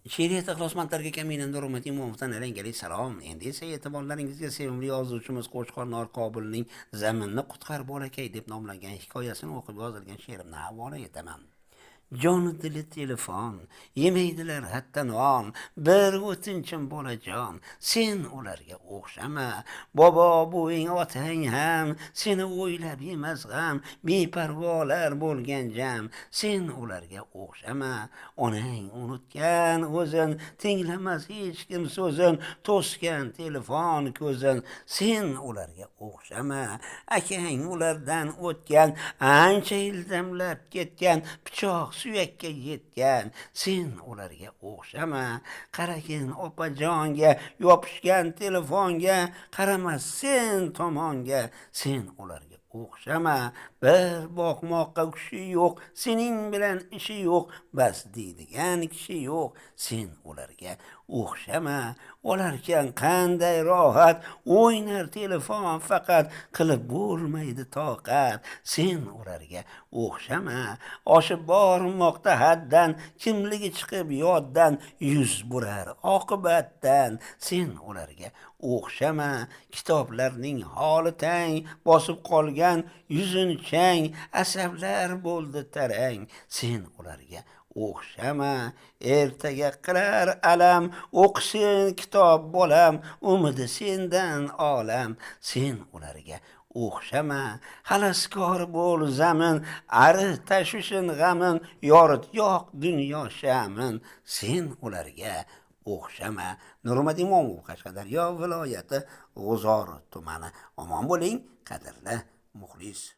She'riyat ixlosmandlarga Kamina Nurumati Imomovdan alangali salom. Endi esa e'tiborlaringizga sevimli yozuvchimiz Qo'chqor Norqobilning Zaminni qutqar bolakay deb nomlangan hikoyasini o'qib yozilgan she'rimni havola etaman. Jonu dili telefon, yemaydilar hatta non, bir o'tinchim bolajon, sen ularga o'xshama. Bobo buving otang ham seni o'ylab yemas g'am, beparvolar bo'lgan jam, sen ularga o'xshama. Onang unutgan o'zin, tinglamas hech kim so'zin, to'sgan telefon ko'zin, sen ularga o'xshama. Akang ulardan o'tgan, ancha ildamlab ketgan, pichoq suyakka yetgan, sen ularga o'xshama. Qaragin opajonga, yopishgan telefonga, qaramas sen tomonga, sen ularga o'xshama. Bir boqmoqqa kushi yo'q, sening bilan ishi yo'q, bas deydigan kishi yo'q, sen ularga o'xshama. Olarkan qanday rohat, o'ynar telefon faqat, qilib bo'lmaydi toqat, sen ularga o'xshama. Oshib bormoqda haddan, kimligi chiqib yoddan, yuz burar oqibatdan, sen ularga o'xshama. Kitoblarning holi tang, bosib qolgan yuzin chang, asablar bo'ldi tarang, sen ularga o'xshama. Ertaga qilar alam, o'qisin kitob bolam, umidi sendan olam, sen ularga o'xshama. Xalaskor bo'l zamin, ari tashvishin g'amin, yorit yoq dunyo shamin, sen ularga o'xshama. Nurmat Imomov, Qashqadaryo viloyati G'uzor tumani. Omon bo'ling, qadrli muxlis.